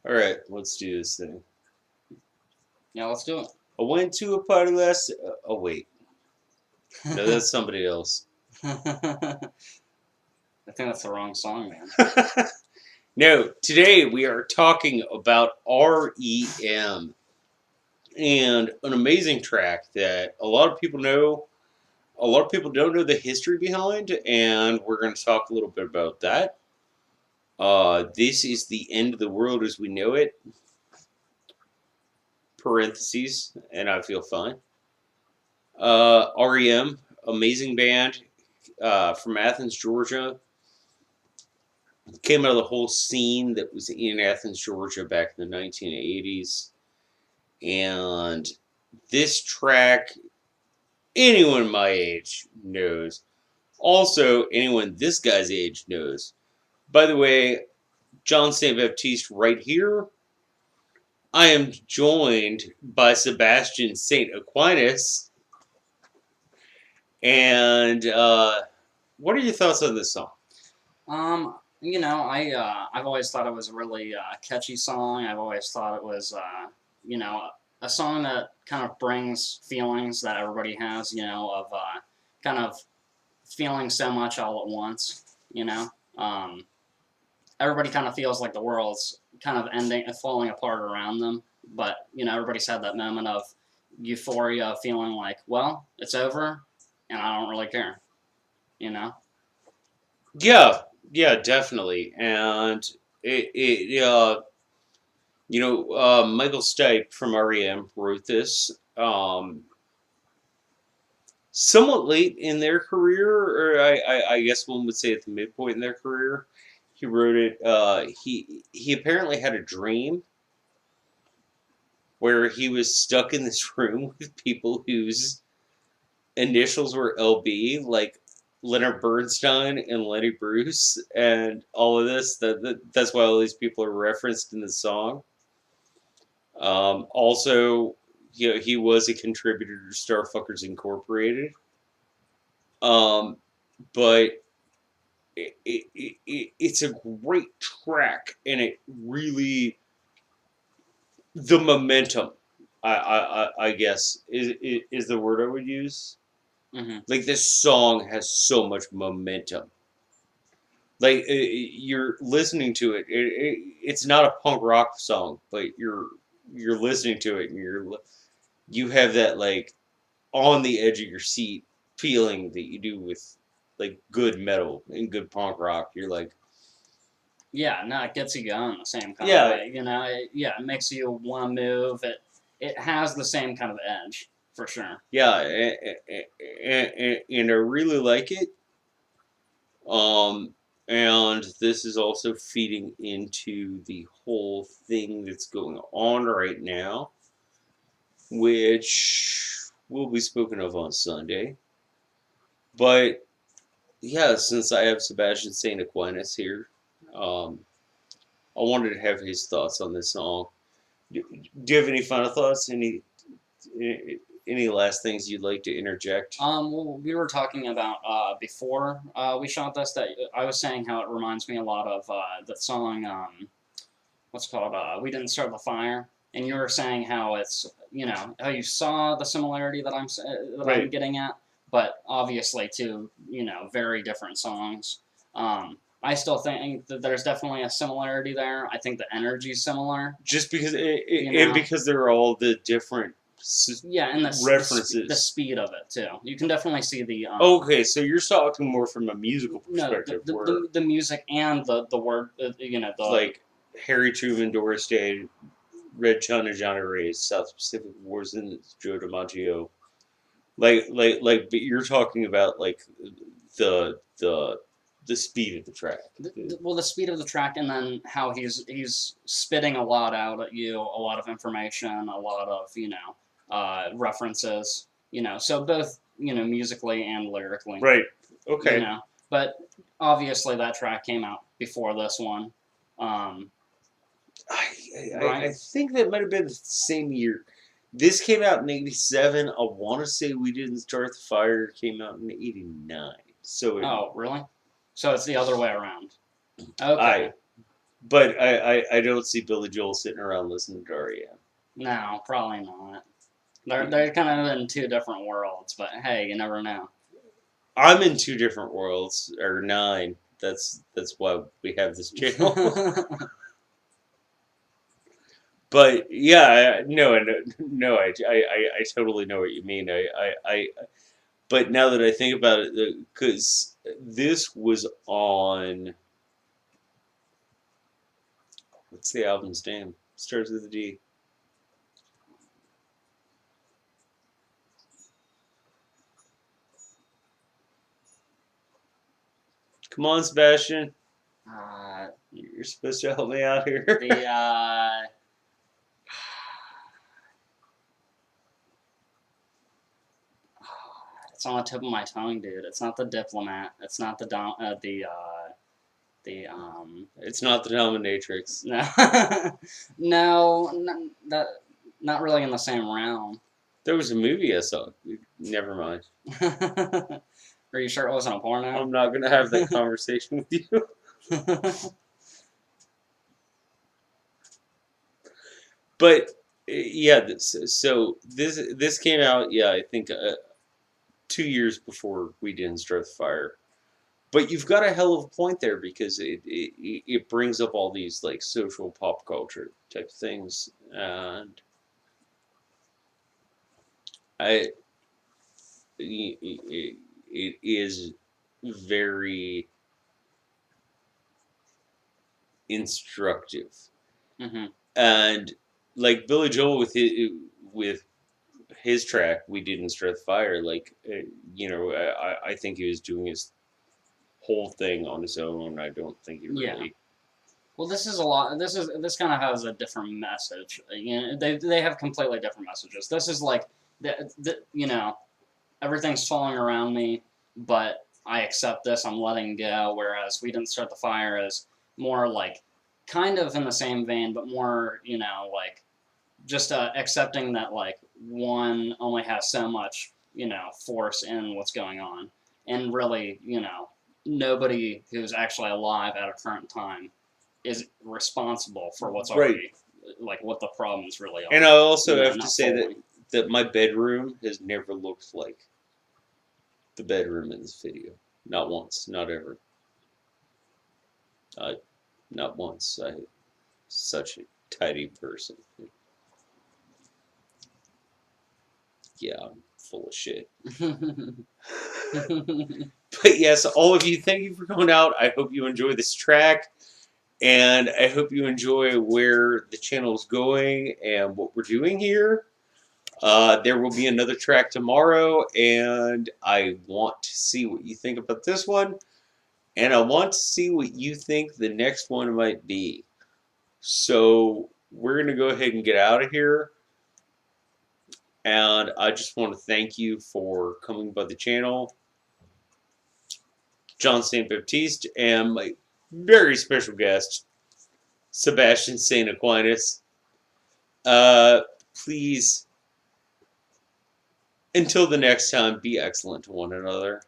All right, let's do this thing. Yeah, let's do I went to a party last. Oh wait, no, it. that's somebody else. I think that's the wrong song, man. No, today we are talking about REM and an amazing track that a lot of people know. A lot of people don't know the history behind, and we're going to talk a little bit about that. This is the end of the world as we know it. Parentheses, and I feel fine. REM, amazing band from Athens, Georgia. Came out of the whole scene that was in Athens, Georgia back in the 1980s. And this track, anyone my age knows. Also, anyone this guy's age knows. By the way, John St. Baptiste right here. I am joined by Sebastian St. Aquinas. And what are your thoughts on this song? I've always thought it was a really catchy song. I've always thought it was, you know, a song that kind of brings feelings that everybody has, of kind of feeling so much all at once. You know, um, everybody kind of feels like the world's kind of ending and falling apart around them. But everybody's had that moment of euphoria, of feeling like, well, it's over, and I don't really care. You know. Yeah, yeah, definitely. And Michael Stipe from REM wrote this somewhat late in their career, or I guess one would say at the midpoint in their career. He wrote it. He apparently had a dream where he was stuck in this room with people whose initials were LB, like Leonard Bernstein and Lenny Bruce, and all of this. That's why all these people are referenced in the song. Also, he was a contributor to Starfuckers Incorporated. Um, but it's a great track, and it really the momentum. I guess is the word I would use. Hmm. Like this song has so much momentum. Like you're listening to it's not a punk rock song, but you're listening to it, and you have that like on the edge of your seat feeling that you do with like good metal and good punk rock. You're like, Yeah, no, it gets you going the same kind of yeah, way. It makes you want to move. It has the same kind of edge for sure. yeah, and I really like it. Um, and this is also feeding into the whole thing that's going on right now, which will be spoken of on Sunday. But yeah, since I have Sebastian St. Aquinas here, um, I wanted to have his thoughts on this song. Do you have any final thoughts? Any last things you'd like to interject? Well, we were talking about before we shot this that I was saying how it reminds me a lot of the song. What's it called? We didn't start the fire. And you were saying how it's how you saw the similarity that I'm Right. getting at, but obviously two very different songs. I still think that there's definitely a similarity there. I think the energy's similar. Just because You and know, because they're all the different yeah, and the references. speed of it too. You can definitely see the Okay, so you're talking more from a musical no perspective, where the music and the word the like Harry Truman, Doris Day, Red China, Johnny Ray's South Pacific Wars, and Joe DiMaggio. But you're talking about like the the speed of the track. the speed of the track, and then how he's spitting a lot out at you, a lot of information, a lot of references. So both musically and lyrically. Right. You Okay. know, but obviously that track came out before this one. Um, I right? think that might have been the same year. This came out in '87. I want to say We Didn't Start the Fire came out in '89. So Oh, really? So it's the other way around. I Okay. But I don't see Billy Joel sitting around listening to REM. No, probably not. They're kind of in two different worlds, but hey, you never know. I'm in two different worlds, or nine. That's why we have this channel. But yeah, no, I totally know what you mean. But now that I think about it, because this was on, what's the album's name? Starts with a D. Come on, Sebastian. uh, You're supposed to help me out here. the it's on the tip of my tongue, dude. It's not the Diplomat. It's not It's not the Dominatrix. no no that not really in the same realm. There was a movie I saw. Never mind. Are you sure it wasn't a porno? I'm not gonna have that conversation with you. But yeah, so this came out. Yeah, I think 2 years before We Didn't Start the Fire. But you've got a hell of a point there because it brings up all these like social pop culture type things, and I it is very instructive. Mm-hmm. And like Billy Joel with his track, We Didn't Start the Fire. Like I think he was doing his whole thing on his own. I don't think he Yeah. really. Well, this is a lot. This kind of has a different message. You know, they have completely different messages. This is like everything's falling around me, but I accept this. I'm letting go. Whereas We Didn't Start the Fire is more like kind of in the same vein, but more like just accepting that like one only has so much force in what's going on, and really nobody who's actually alive at a current time is responsible for what's Right. already like what the problems really are. And I also have to not say fully. that my bedroom has never looked like the bedroom in this video. Not once, not ever. Not once. I'm such a tidy person. Yeah, I'm full of shit. But yes, all of you, thank you for coming out. I hope you enjoy this track. And I hope you enjoy where the channel is going and what we're doing here. There will be another track tomorrow, and I want to see what you think about this one. And I want to see what you think the next one might be. So we're going to go ahead and get out of here. And I just want to thank you for coming by the channel. John St. Baptiste and my very special guest, Sebastian St. Aquinas. Please, until the next time, be excellent to one another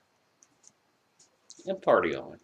and party on.